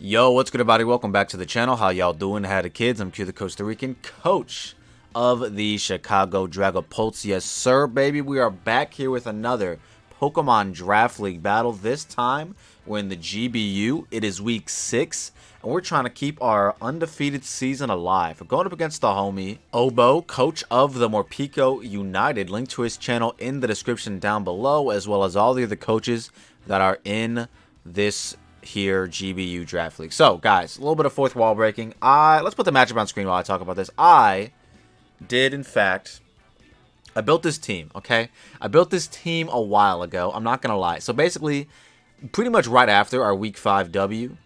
Yo, what's good, everybody? Welcome back to the channel. How y'all doing? How the kids? I'm Q, the Costa Rican coach of the Chicago Dragapults. Yes, sir, baby. We are back here with another Pokemon Draft League battle. This time, we're in the GBU. It is week 6, and we're trying to keep our undefeated season alive. We're going up against the homie Obo, coach of the Morpeko United. Link to his channel in the description down below, as well as all the other coaches that are in this here GBU Draft League. So, guys, a little bit of fourth wall breaking. Let's put the matchup on screen while I talk about this. I built this team, okay? I built this team a while ago. I'm not going to lie. So, basically, pretty much right after our Week 5 W,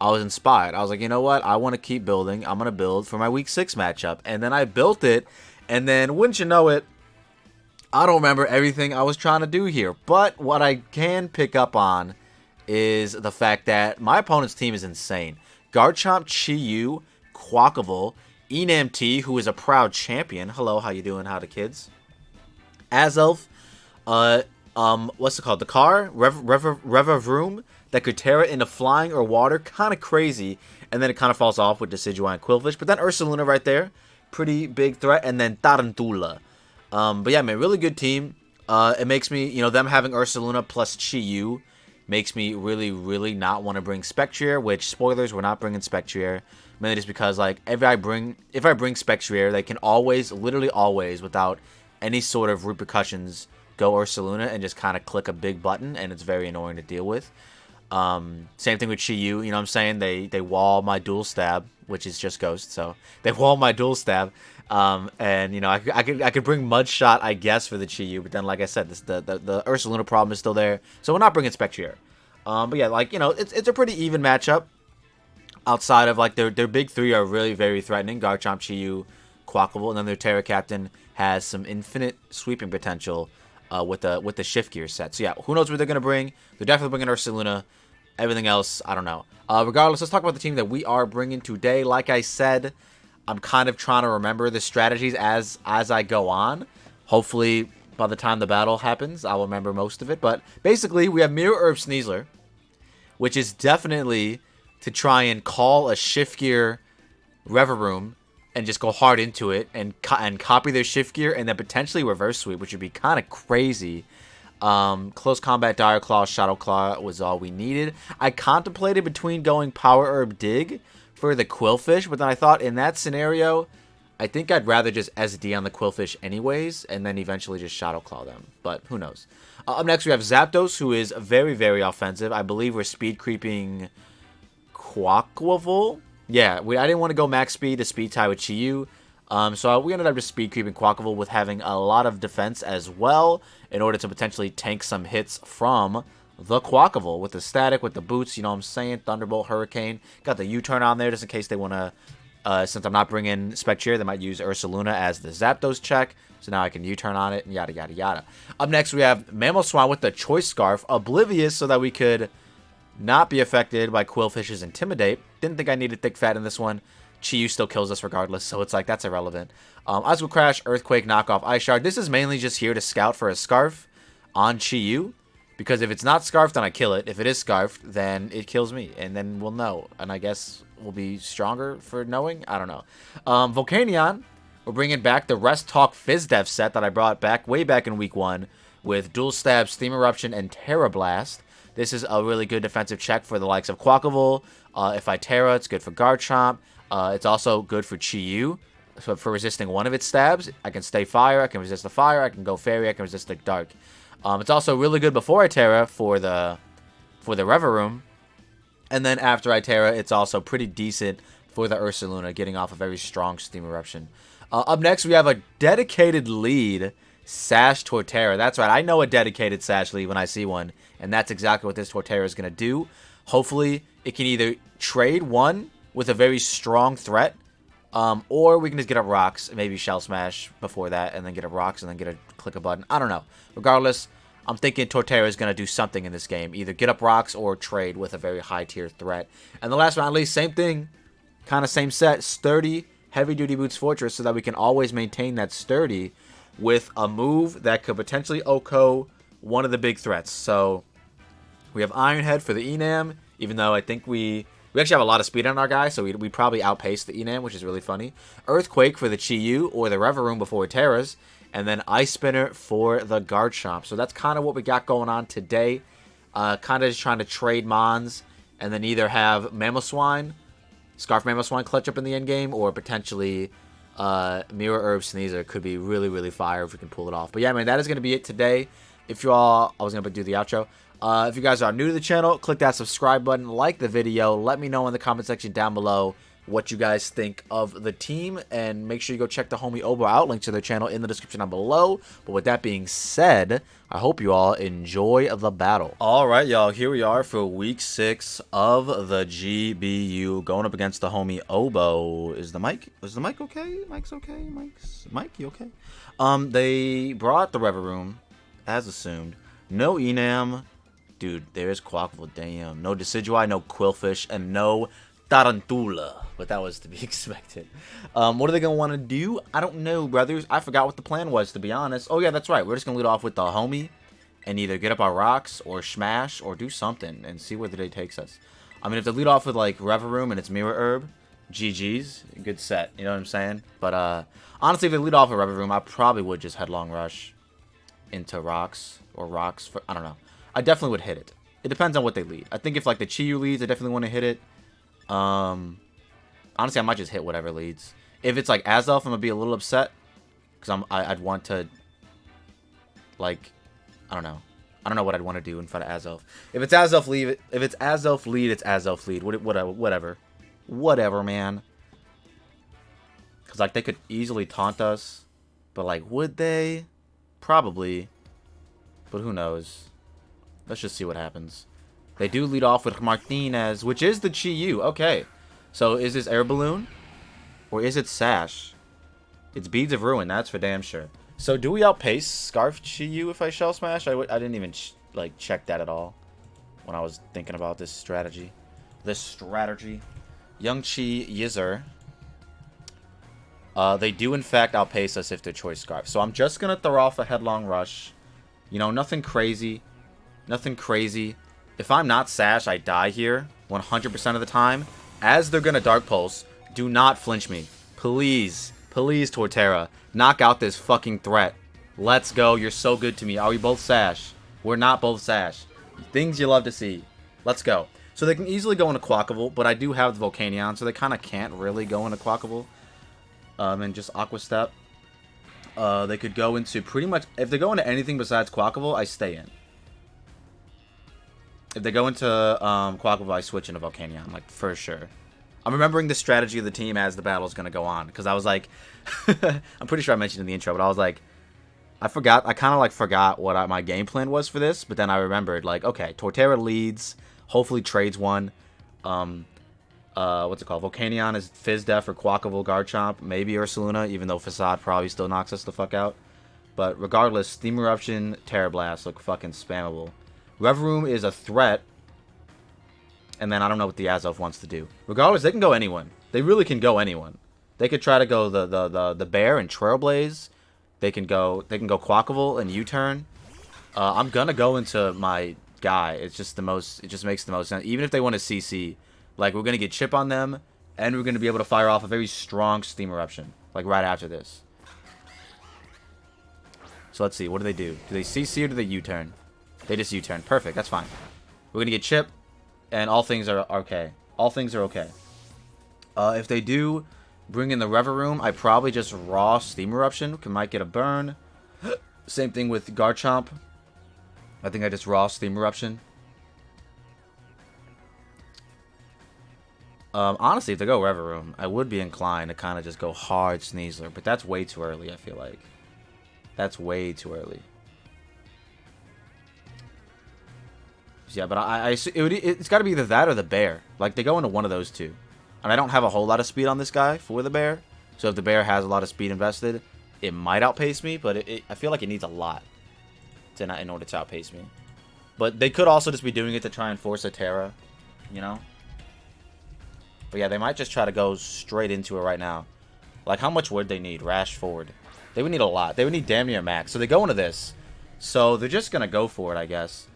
I was inspired. I was like, you know what? I want to keep building. I'm going to build for my Week 6 matchup. And then I built it, and then, wouldn't you know it, I don't remember everything I was trying to do here. But what I can pick up on is the fact that my opponent's team is insane. Garchomp, Chi-Yu, Quackable, Enam, who is a proud champion. Hello, how you doing? How the kids? Azelf, what's it called? The car, Revavroom, that could tear it into flying or water. Kind of crazy. And then it kind of falls off with Decidueye and Quillfish. But then Ursaluna right there, pretty big threat. And then Tarantula. But yeah, man, really good team. It makes me, you know, them having Ursaluna plus Chi-Yu makes me really not want to bring Spectrier, which, spoilers, we're not bringing Spectrier. Mainly just because, like, if I bring Spectrier, they can always, literally always, without any sort of repercussions, go Ursaluna and just kind of click a big button, and it's very annoying to deal with. Same thing with Chi-Yu, you know what I'm saying? They wall my dual stab, which is just Ghost, so they wall my dual stab. And, you know, I could bring Mudshot, I guess, for the Chi-Yu, but then, like I said, the Ursaluna problem is still there, so we're not bringing Spectrier. But yeah, like, you know, it's a pretty even matchup. Outside of, like, their big three are really very threatening: Garchomp, Chi-Yu, Quackable, and then their Terra Captain has some infinite sweeping potential with the Shift Gear set. So yeah, who knows what they're gonna bring? They're definitely bringing Ursaluna. Everything else, I don't know. Regardless, let's talk about the team that we are bringing today. Like I said, I'm kind of trying to remember the strategies as I go on. Hopefully, by the time the battle happens, I'll remember most of it. But basically, we have Mirror Herb Sneasler, which is definitely to try and call a Shift Gear Revavroom and just go hard into it and copy their Shift Gear and then potentially reverse sweep, which would be kind of crazy. Close combat Dire Claw, Shadow Claw was all we needed. I contemplated between going Power Herb Dig for the Quillfish, but then I thought in that scenario, I think I'd rather just SD on the Quillfish anyways, and then eventually just Shadow Claw them, but who knows. Up next, we have Zapdos, who is very offensive. I believe we're speed creeping Quackable. Yeah, I didn't want to go max speed to speed tie with Chi-Yu, so we ended up just speed creeping Quackable with having a lot of defense as well in order to potentially tank some hits from the Quackable with the static, with the boots, you know what I'm saying? Thunderbolt, Hurricane. Got the U-turn on there just in case they want to, since I'm not bringing Spectrier, they might use Ursaluna as the Zapdos check. So now I can U-turn on it and yada yada yada. Up next, we have Mamoswine with the Choice Scarf, Oblivious, so that we could not be affected by Quillfish's Intimidate. Didn't think I needed Thick Fat in this one. Chi-Yu still kills us regardless, so it's like, that's irrelevant. Oswald Crash, Earthquake, Knockoff, Ice Shard. This is mainly just here to scout for a Scarf on Chi-Yu, because if it's not Scarfed, then I kill it. If it is Scarfed, then it kills me, and then we'll know. And I guess we'll be stronger for knowing? I don't know. Volcanion, we're bringing back the Rest Talk Fizz-Def set that I brought back way back in week 1 with Dual Stab, Steam Eruption, and Terra Blast. This is a really good defensive check for the likes of Quackable. If I Terra, it's good for Garchomp. It's also good for Chi-Yu. So for resisting one of its stabs, I can stay fire, I can resist the fire, I can go fairy, I can resist the dark. It's also really good before I Terra for the Revavroom. And then after I Terra, it's also pretty decent for the Ursaluna, getting off a very strong Steam Eruption. Up next, we have a dedicated lead, Sash Torterra. That's right, I know a dedicated Sash lead when I see one, and that's exactly what this Torterra is going to do. Hopefully, it can either trade one with a very strong threat, or we can just get up Rocks, maybe Shell Smash before that, and then get up Rocks, and then get a click a button. I don't know. Regardless, I'm thinking Torterra is going to do something in this game. Either get up Rocks or trade with a very high tier threat. And the last but not least, same thing. Kind of same set. Sturdy, Heavy Duty Boots Fortress, so that we can always maintain that sturdy with a move that could potentially OHKO one of the big threats. So we have Iron Head for the Enam, even though I think we We actually have a lot of speed on our guy, so we probably outpace the Enam, which is really funny. Earthquake for the Chi-Yu or the Reverie before Terras. And then Ice Spinner for the Garchomp. So that's kind of what we got going on today. Kind of just trying to trade Mons. And then either have Mamoswine, Scarf Mamoswine clutch up in the end game. Or potentially Mirror Herb Sneasler could be really, really fire if we can pull it off. But yeah, man, that is going to be it today. If you all... I was going to do the outro. If you guys are new to the channel, click that subscribe button. Like the video. Let me know in the comment section down below what you guys think of the team, and make sure you go check the homie Obo out. Link to their channel in the description down below. But with that being said, I hope you all enjoy the battle. All right, y'all, here we are for week 6 of the GBU, going up against the homie Obo. Is the mic okay? Mic's okay. Mike, you okay? They brought the Reverie, as assumed. No Enam, dude. There's Quackle. Damn. No Decidueye, no Quillfish, and no Tarantula, but that was to be expected. What are they going to want to do? I don't know, brothers. I forgot what the plan was, to be honest. Oh, yeah, that's right. We're just going to lead off with the homie and either get up our rocks or smash or do something and see where the day takes us. I mean, if they lead off with, like, Reverie and it's Mirror Herb, GG's, good set. You know what I'm saying? But, honestly, if they lead off with Reverie, I probably would just Headlong Rush into rocks or rocks. For, I don't know. I definitely would hit it. It depends on what they lead. I think if, like, the Chi-Yu leads, I definitely want to hit it. Honestly, I might just hit whatever leads. If it's like Azelf, I'm gonna be a little upset because I'd want to, like, I don't know what I'd want to do in front of Azelf. If it's Azelf lead, it's Azelf lead. Whatever, man. Because like they could easily taunt us, but like, would they? Probably, but who knows? Let's just see what happens. They do lead off with Martinez, which is the Chi-Yu. Okay. So is this Air Balloon? Or is it Sash? It's Beads of Ruin, that's for damn sure. So do we outpace Scarf Chi-Yu if I Shell Smash? I didn't even like check that at all when I was thinking about this strategy. Young Chi Yizzer. They do in fact outpace us if they're Choice Scarf. So I'm just going to throw off a Headlong Rush. You know, nothing crazy. Nothing crazy. If I'm not Sash, I die here 100% of the time. As they're going to Dark Pulse, do not flinch me. Please, please, Torterra, knock out this fucking threat. Let's go. You're so good to me. Are we both Sash? We're not both Sash. Things you love to see. Let's go. So they can easily go into Quackable, but I do have the Volcanion, so they kind of can't really go into Quackable. And just Aqua Step. They could go into pretty much... If they go into anything besides Quackable, I stay in. If they go into Quackable, I switch into Volcanion, like, for sure. I'm remembering the strategy of the team as the battle's going to go on. Because I was like... I'm pretty sure I mentioned in the intro, but I was like... I kind of, like, forgot what my game plan was for this. But then I remembered, like, okay, Torterra leads. Hopefully trades one. What's it called? Volcanion is Fizz Def or Quackable Garchomp. Maybe Ursaluna, even though Facade probably still knocks us the fuck out. But regardless, Steam Eruption, Terra Blast look fucking spammable. Reverie is a threat. And then I don't know what the Azelf wants to do. Regardless, they can go anyone. They really can go anyone. They could try to go the Bear and Trailblaze. They can go Quackable and U-turn. I'm gonna go into my guy. It's just the most. It just makes the most sense. Even if they want to CC, like we're gonna get chip on them, and we're gonna be able to fire off a very strong Steam Eruption, like right after this. So let's see. What do they do? Do they CC or do they U-turn? They just U-turn. Perfect. That's fine. We're gonna get chip, and all things are okay. All things are okay. If they do bring in the Reverie, I probably just raw Steam Eruption. Might get a burn. Same thing with Garchomp. I think I just raw Steam Eruption. Honestly, if they go Reverie, I would be inclined to kind of just go hard Sneasler, but that's way too early, I feel like. That's way too early. Yeah, but it's got to be either that or the Bear. Like, they go into one of those two. And I don't have a whole lot of speed on this guy for the Bear. So if the Bear has a lot of speed invested, it might outpace me, but I feel like it needs a lot in order to outpace me. But they could also just be doing it to try and force a Terra, you know? But yeah, they might just try to go straight into it right now. Like, how much would they need? Rash forward. They would need a lot. They would need damn near max. So they go into this. So they're just going to go for it, I guess.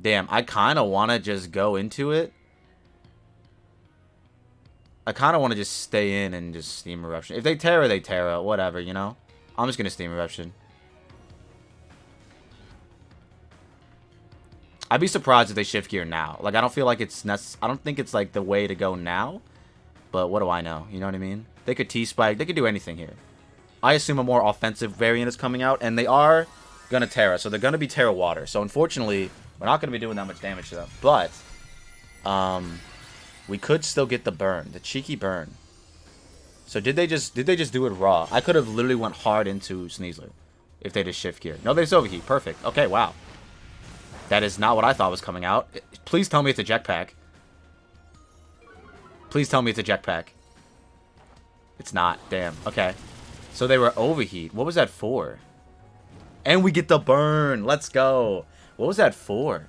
Damn, I kind of want to just go into it. I kind of want to just stay in and just Steam Eruption. If they Terra, they Terra. Whatever, you know? I'm just going to Steam Eruption. I'd be surprised if they shift gear now. Like, I don't feel like it's I don't think it's, like, the way to go now. But what do I know? You know what I mean? They could T-Spike. They could do anything here. I assume a more offensive variant is coming out. And they are going to Terra. So they're going to be Terra Water. So, unfortunately, we're not going to be doing that much damage to them. But, we could still get the burn. The cheeky burn. So, did they just do it raw? I could have literally went hard into Sneasler if they just shift gear. No, they just overheat. Perfect. Okay, wow. That is not what I thought was coming out. Please tell me it's a jetpack. Please tell me it's a jetpack. It's not. Damn. Okay. So they were overheat. What was that for? And we get the burn. Let's go. What was that for?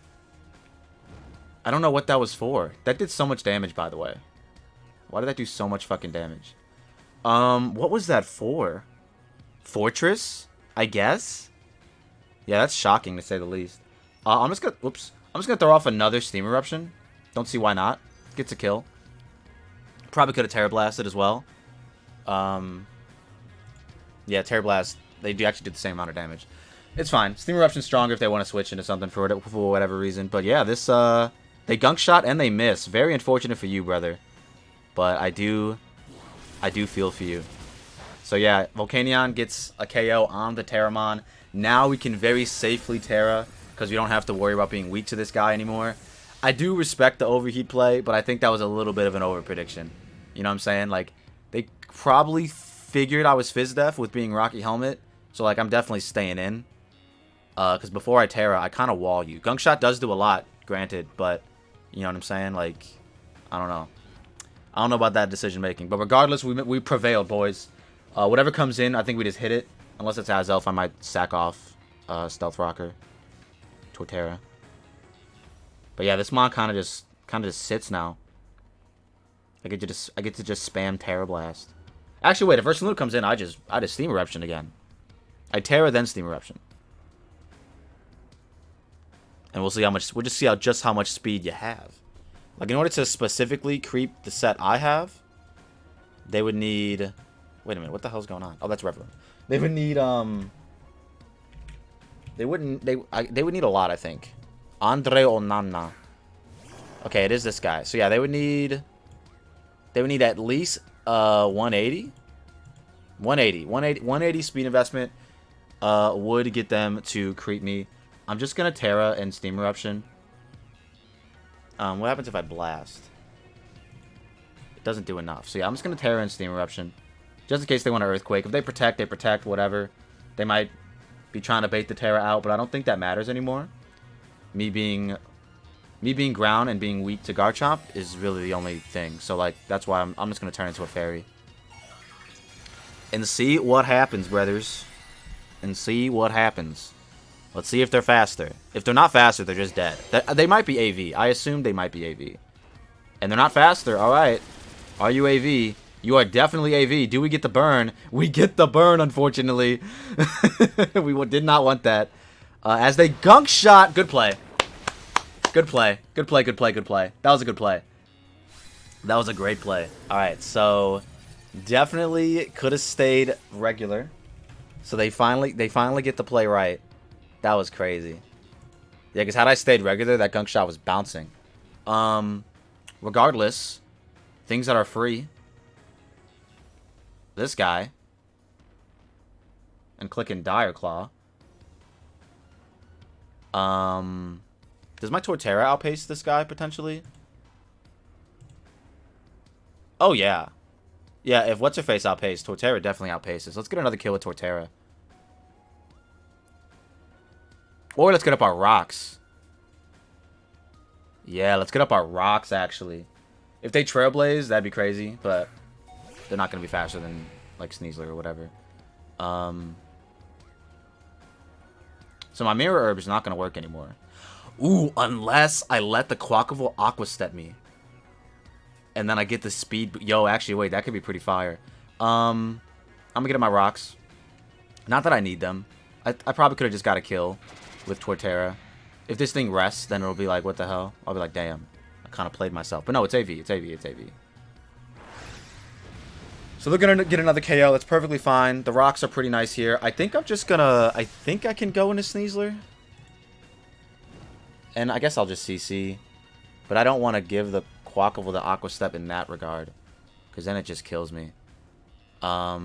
I don't know what that was for. That did so much damage, by the way. Why did that do so much fucking damage? What was that for? Fortress? I guess? Yeah, that's shocking to say the least. I'm just gonna... Whoops. I'm just gonna throw off another Steam Eruption. Don't see why not. Gets a kill. Probably could have Terra Blasted as well. Yeah, Terra Blast. They do actually do the same amount of damage. It's fine. Steam Eruption's stronger if they want to switch into something for whatever reason. But yeah, this... They gunk shot and they miss. Very unfortunate for you, brother. But I do feel for you. So yeah, Volcanion gets a KO on the Terramon. Now we can very safely Terra, because we don't have to worry about being weak to this guy anymore. I do respect the overheat play, but I think that was a little bit of an over prediction. You know what I'm saying? Like, they probably figured I was Fizdef with being Rocky Helmet. So, like, I'm definitely staying in. Because before I Terra, I kind of wall you. Gunk Shot does do a lot, granted, but, you know what I'm saying? Like, I don't know. I don't know about that decision making. But regardless, we prevailed, boys. Whatever comes in, I think we just hit it. Unless it's Azelf, I might sack off Stealth Rocker. Torterra. But yeah, this mon kind of just sits now. I get to just spam Terra Blast. Actually, wait, if Ursaluna comes in, I just Steam Eruption again. I Terra then Steam Eruption. And we'll see how much just how much speed you have. Like, in order to specifically creep the set I have, they would need... Wait a minute, what the hell's going on? Oh, that's Reverend. They would need they would need a lot, I think. Andre Onana. Okay, it is this guy. So yeah, they would need at least 180. 180 speed investment would get them to creep me. I'm just gonna Terra and Steam Eruption. What happens if I blast? It doesn't do enough. So yeah, I'm just gonna Terra and Steam Eruption. Just in case they want an Earthquake. If they protect, whatever. They might be trying to bait the Terra out, but I don't think that matters anymore. Me being ground and being weak to Garchomp is really the only thing. So, like, that's why I'm just going to turn into a fairy. And see what happens, brothers. And see what happens. Let's see if they're faster. If they're not faster, they're just dead. They might be AV. I assume they might be AV. And they're not faster. Alright. Are you AV? You are definitely AV. Do we get the burn? We get the burn, unfortunately. We did not want that. As they gunk shot. Good play. Good play. Good play, good play, good play. That was a good play. That was a great play. Alright, so definitely could have stayed regular. So they finally get the play right. That was crazy. Yeah, because had I stayed regular, that gunk shot was bouncing. Regardless, things that are free. This guy. And clicking Dire Claw. Does my Torterra outpace this guy, potentially? Oh, yeah. Yeah, if What's-Her-Face outpaced, Torterra definitely outpaces. Let's get another kill with Torterra. Or let's get up our rocks. Yeah, let's get up our rocks, actually. If they Trailblaze, that'd be crazy, but they're not going to be faster than, like, Sneasler or whatever. So my Mirror Herb is not going to work anymore. Ooh, unless I let the Quackable Aqua Step me. And then I get the speed. Yo, actually, wait, that could be pretty fire. I'm going to get up my rocks. Not that I need them. I probably could have just got a kill with Torterra. If this thing rests, then it'll be like, what the hell? I'll be like, damn. I kind of played myself. But no, it's AV. It's AV. It's AV. So they're going to get another KO. That's perfectly fine. The rocks are pretty nice here. I think I'm just going to... I think I can go into Sneasler. And I guess I'll just CC. But I don't want to give the Quackable the Aqua Step in that regard. Because then it just kills me. I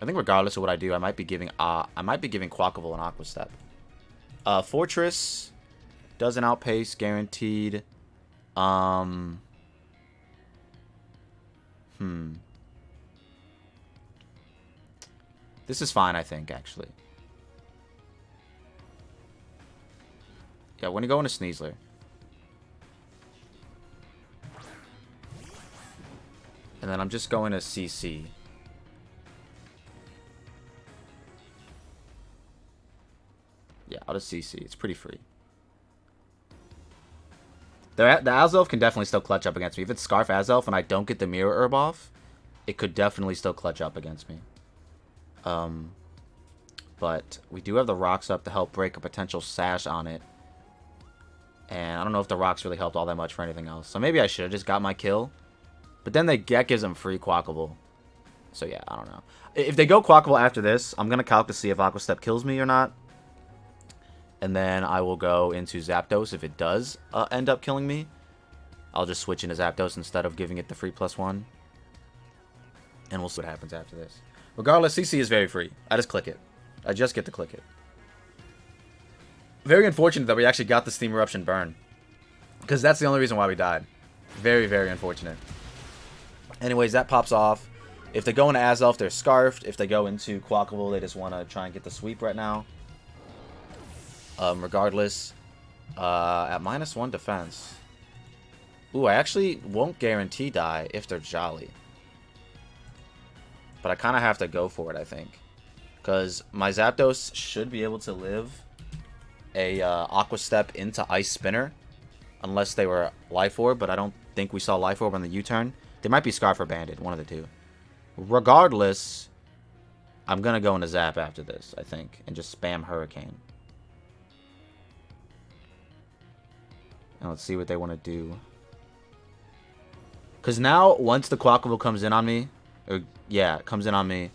think regardless of what I do, I might be giving Quackable an Aqua Step. Fortress doesn't outpace, guaranteed. This is fine, I think, actually. Yeah, we're gonna go into Sneasler. And then I'm just going to CC. Yeah, I'll just CC. It's pretty free. The Azelf can definitely still clutch up against me. If it's Scarf Azelf and I don't get the Mirror Herb off, it could definitely still clutch up against me. But we do have the rocks up to help break a potential sash on it. And I don't know if the rocks really helped all that much for anything else. So maybe I should have just got my kill. But then that gives them free Quackable. So yeah, I don't know. If they go Quackable after this, I'm going to calc to see if Aqua Step kills me or not. And then I will go into Zapdos. If it does end up killing me, I'll just switch into Zapdos instead of giving it the free +1. And we'll see what happens after this. Regardless, CC is very free. I just click it. I just get to click it. Very unfortunate that we actually got the Steam Eruption burn. Because that's the only reason why we died. Very, very unfortunate. Anyways, that pops off. If they go into Azelf, they're Scarfed. If they go into Quackable, they just want to try and get the sweep right now. Regardless, at -1 defense. Ooh, I actually won't guarantee die if they're Jolly. But I kind of have to go for it, I think. Because my Zapdos should be able to live a Aqua Step into Ice Spinner. Unless they were Life Orb, but I don't think we saw Life Orb on the U-turn. They might be Scarf or Banded, one of the two. Regardless, I'm going to go into Zap after this, I think. And just spam Hurricane. And let's see what they want to do. Because now, once the Quackable comes in on me, or yeah, it comes in on me,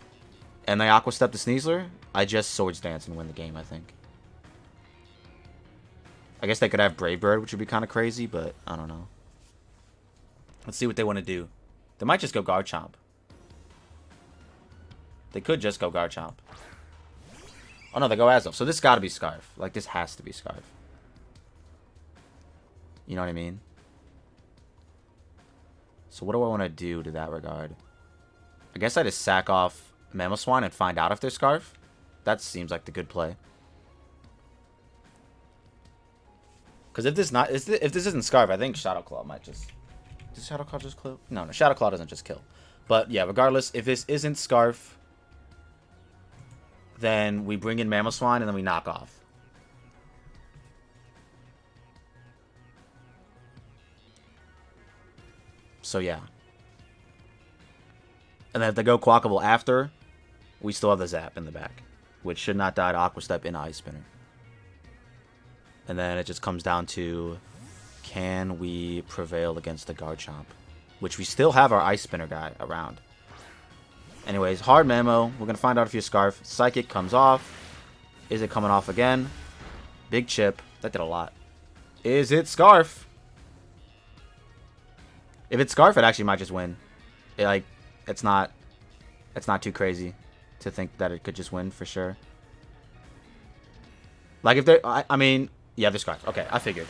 and they Aqua Step the Sneasler, I just Swords Dance and win the game, I think. I guess they could have Brave Bird, which would be kind of crazy, but I don't know. Let's see what they want to do. They might just go Garchomp. They could just go Garchomp. Oh no, they go Azelf. So this got to be Scarf. Like, this has to be Scarf. You know what I mean? So what do I want to do to that regard? I guess I just sack off Mamoswine and find out if they're Scarf. That seems like the good play. Because if this isn't Scarf, I think Shadow Claw might just... Does Shadow Claw just kill? No, Shadow Claw doesn't just kill. But yeah, regardless, if this isn't Scarf, then we bring in Mamoswine and then we knock off. So yeah. And then if they go Quackable after, we still have the Zap in the back, which should not die to Aqua Step in Ice Spinner. And then it just comes down to, can we prevail against the Garchomp? Which we still have our Ice Spinner guy around. Anyways, hard Mamo. We're going to find out if you're Scarf. Psychic comes off. Is it coming off again? Big Chip. That did a lot. Is it Scarf? If it's Scarf, it actually might just win. It's not too crazy to think that it could just win for sure. Like if they're, I mean, yeah, they're Scarf. Okay, I figured.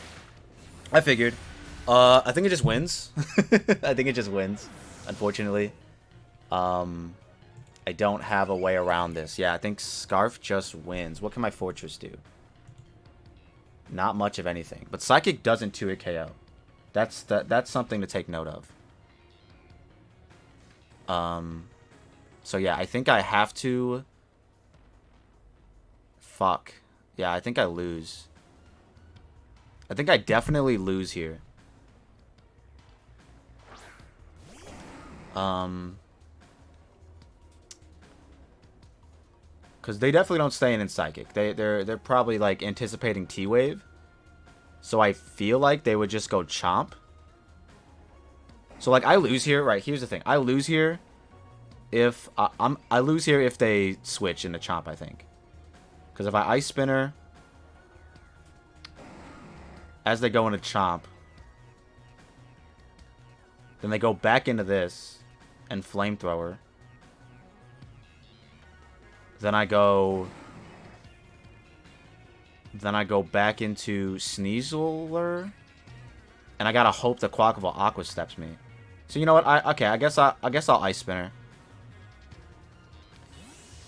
I think it just wins. I think it just wins, unfortunately. I don't have a way around this. Yeah, I think Scarf just wins. What can my Fortress do? Not much of anything. But Psychic doesn't 2-hit KO. That's something to take note of. So yeah, I think I have to... Fuck. Yeah, I think I lose. I think I definitely lose here. Because they definitely don't stay in Psychic. They're probably, like, anticipating T-Wave. So I feel like they would just go Chomp. So, like, I lose here. Right, here's the thing. I lose here if... I lose here if they switch into Chomp, I think. Because if I Ice Spinner... As they go into Chomp... Then they go back into this. And Flamethrower. Then I go back into Sneasler. And I gotta hope the Quackable Aqua Steps me. So you know what? I guess I'll Ice Spinner.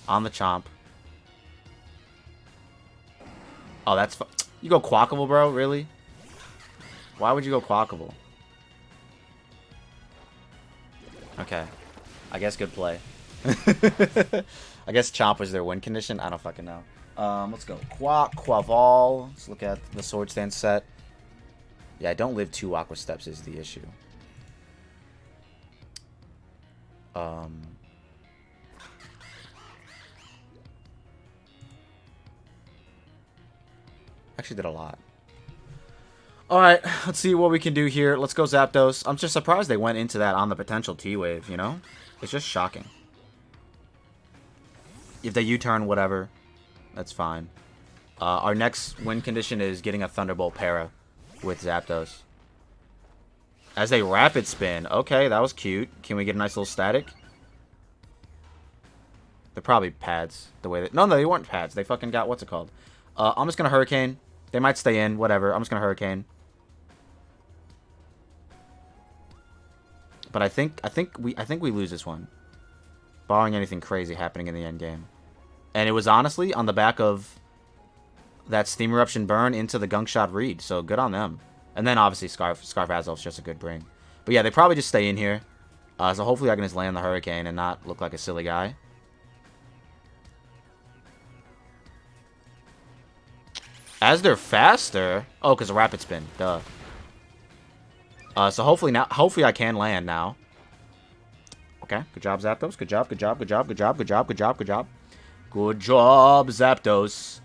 On the Chomp. Oh, that's you go Quackable, bro? Really? Why would you go Quackable? Okay. I guess good play. I guess Chomp was their win condition. I don't fucking know. Let's go. Quaval. Let's look at the Sword Stance set. Yeah, I don't live 2 Aqua Steps is the issue. Actually did a lot. Alright, let's see what we can do here. Let's go Zapdos. I'm just surprised they went into that on the potential T-Wave, you know? It's just shocking. If they U-turn, whatever, that's fine. Our next win condition is getting a Thunderbolt Para with Zapdos. As they Rapid Spin. Okay, that was cute. Can we get a nice little static? They're probably pads. The way that... No, they weren't pads. They fucking got... What's it called? I'm just going to Hurricane. They might stay in. Whatever. I'm just going to Hurricane. But I think we lose this one. Barring anything crazy happening in the end game. And it was honestly on the back of that Steam Eruption burn into the Gunk Shot read. So good on them. And then obviously Scarf Azelf's just a good bring. But yeah, they probably just stay in here. So hopefully I can just land the Hurricane and not look like a silly guy. As they're faster. Oh, because of Rapid Spin. Duh. So hopefully I can land now. Okay, good job, Zapdos. Good job, good job, good job, good job, good job, good job, good job. Good job, Zapdos.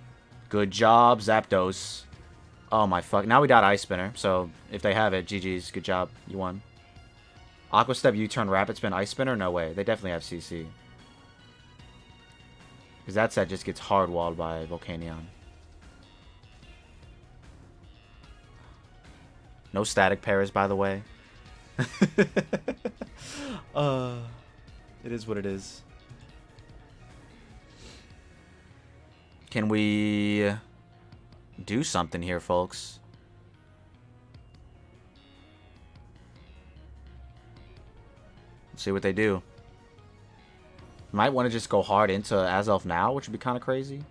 Good job, Zapdos. Oh my fuck. Now we got Ice Spinner, so if they have it, GG's. Good job. You won. Aqua Step, U-turn, Rapid Spin, Ice Spinner? No way. They definitely have CC. Because that set just gets hard-walled by Volcanion. No static pairs, by the way. It is what it is. Can we do something here, folks? Let's see what they do. Might want to just go hard into Azelf now, which would be kind of crazy.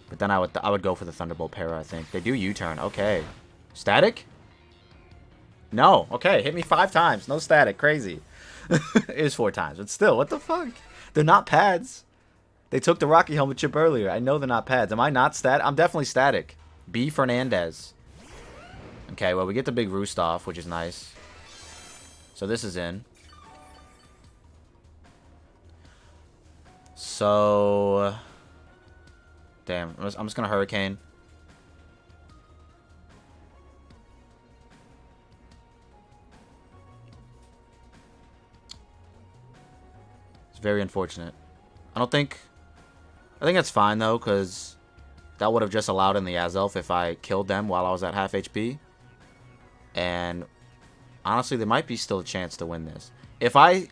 But then I would go for the Thunderbolt Para, I think. They do U-turn. Okay. Static? No. Okay, hit me 5 times. No static. Crazy. It is 4 times, but still, what the fuck? They're not pads. They took the Rocky Helmet chip earlier. I know they're not pads. Am I not static? I'm definitely static. B. Fernandez. Okay, well, we get the big Roost off, which is nice. So this is in. So... Damn, I'm just going to Hurricane. It's very unfortunate. I think that's fine, though, because that would have just allowed in the Azelf if I killed them while I was at half HP. And honestly, there might be still a chance to win this. If I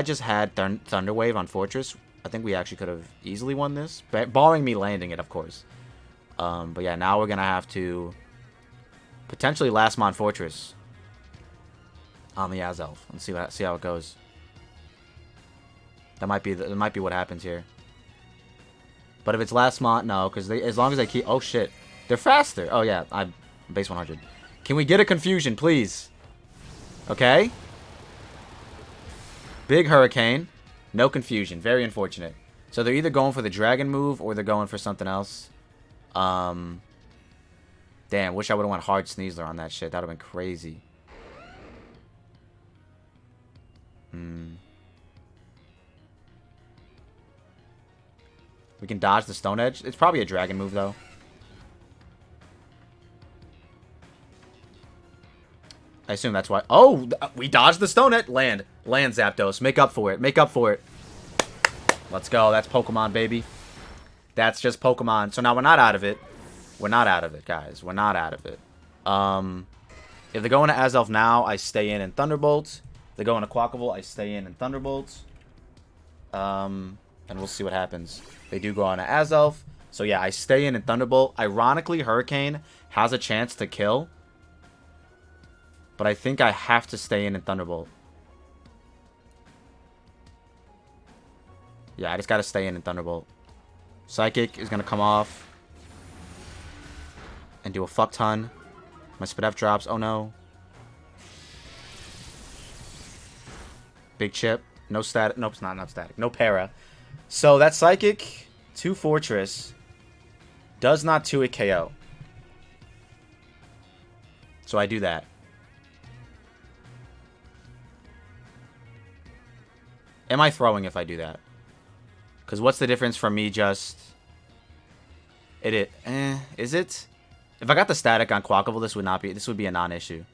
just had Thunder Wave on Fortress, I think we actually could have easily won this. Barring me landing it, of course. But yeah, now we're going to have to potentially last Mon Fortress on the Azelf. Let's see how it goes. That might be what happens here. But if it's last Mon, no, because as long as they keep... Oh, shit. They're faster. Oh, yeah. I'm base 100. Can we get a confusion, please? Okay. Big Hurricane. No confusion. Very unfortunate. So they're either going for the Dragon move or they're going for something else. Damn, wish I would have went hard Sneasler on that shit. That would have been crazy. We can dodge the Stone Edge. It's probably a dragon move, though. I assume that's why. Oh, we dodged the Stone Edge. Land. Land, Zapdos. Make up for it. Make up for it. Let's go. That's Pokemon, baby. That's just Pokemon. So now we're not out of it. We're not out of it, guys. We're not out of it. If they go into Azelf now, I stay in Thunderbolt. If they go into Quackable, I stay in Thunderbolt. And we'll see what happens. They do go on to Azelf. So yeah, I stay in Thunderbolt. Ironically, Hurricane has a chance to kill. But I think I have to stay in Thunderbolt. Yeah, I just gotta stay in Thunderbolt. Psychic is gonna come off. And do a fuck ton. My Spadef drops. Oh no. Big chip. No static. Nope, it's not static. No para. So that Psychic 2 Fortress does not 2-hit KO. So I do that. Am I throwing if I do that? Because what's the difference from me just... Is it? If I got the static on Quackable, this would be a non-issue.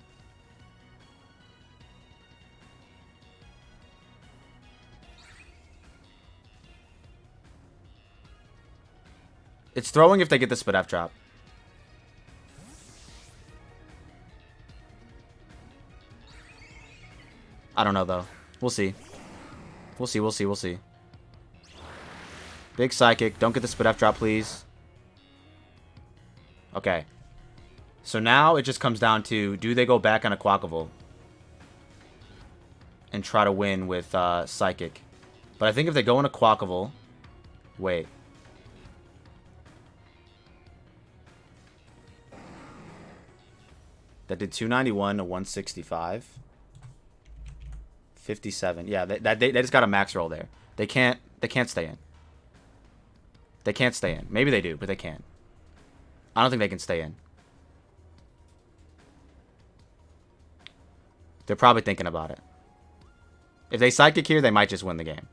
It's throwing if they get the Spadef drop. I don't know, though. We'll see. We'll see, we'll see, we'll see. Big Psychic. Don't get the Spadef drop, please. Okay. So now it just comes down to, do they go back on a Quackable? And try to win with Psychic. But I think if they go on a Quackable... Wait. That did 291 to 165. 57. Yeah, they just got a max roll there. They can't stay in. They can't stay in. Maybe they do, but they can't. I don't think they can stay in. They're probably thinking about it. If they Psychic here, they might just win the game.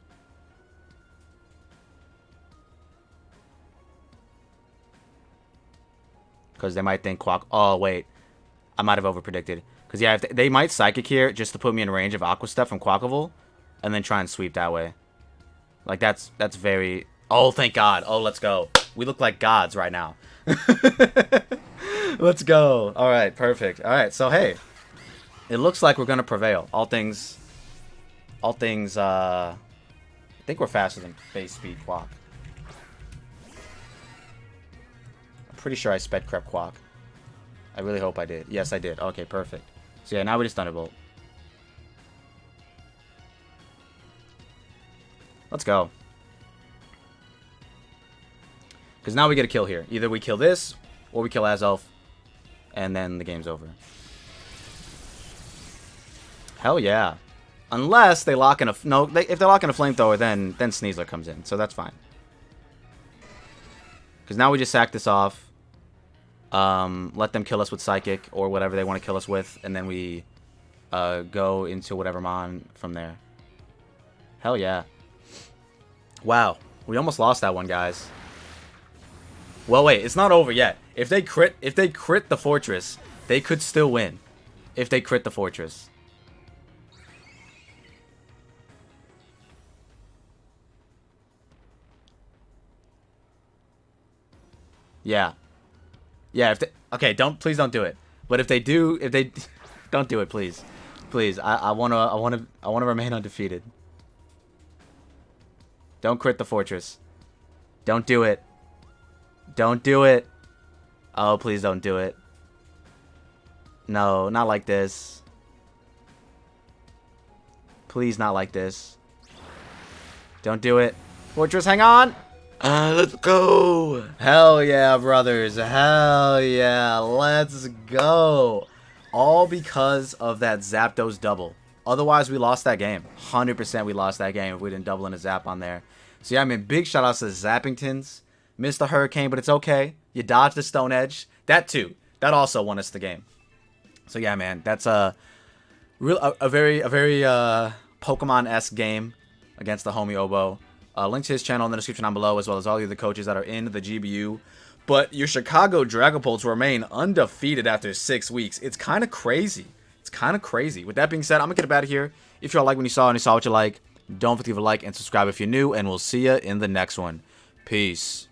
Because they might think Oh, wait. I might have overpredicted. Because, yeah, if they might Psychic here just to put me in range of Aqua Step from Quackable. And then try and sweep that way. Like, that's very... Oh, thank God. Oh, let's go. We look like gods right now. Let's go. All right, perfect. All right, so, hey. It looks like we're going to prevail. All things... I think we're faster than base speed Quack. I'm pretty sure I sped Crep Quack. I really hope I did. Yes, I did. Okay, perfect. So, yeah, now we just Thunderbolt. Let's go. Because now we get a kill here. Either we kill this, or we kill Azelf, and then the game's over. Hell yeah. Unless they lock in a... No, if they lock in a Flamethrower, then Sneasler comes in. So that's fine. Because now we just sack this off. Let them kill us with Psychic, or whatever they want to kill us with, and then we go into whatever Mon from there. Hell yeah. Wow. We almost lost that one, guys. Well, wait. It's not over yet. If they crit the Fortress, they could still win. If they crit the Fortress. Yeah. Yeah, okay, please don't do it. But if they do, don't do it, please. Please. I wanna remain undefeated. Don't crit the Fortress. Don't do it. Don't do it. Oh, please don't do it. No, not like this. Please, not like this. Don't do it. Fortress, hang on. Let's go. Hell yeah, brothers. Hell yeah. Let's go. All because of that Zapdos double. Otherwise, we lost that game. 100% we lost that game if we didn't double in a Zap on there. So, yeah, I mean, big shout outs to the Zappingtons. Missed the Hurricane, but it's okay. You dodged the Stone Edge. That, too. That also won us the game. So, yeah, man. That's a very Pokemon-esque game against the homie Obo. Link to his channel in the description down below, as well as all the other coaches that are in the GBU. But your Chicago Dragapults remain undefeated after 6 weeks. It's kind of crazy. It's kind of crazy. With that being said, I'm going to get up out of here. If y'all like what you saw and you saw what you like, don't forget to leave a like and subscribe if you're new, and we'll see you in the next one. Peace.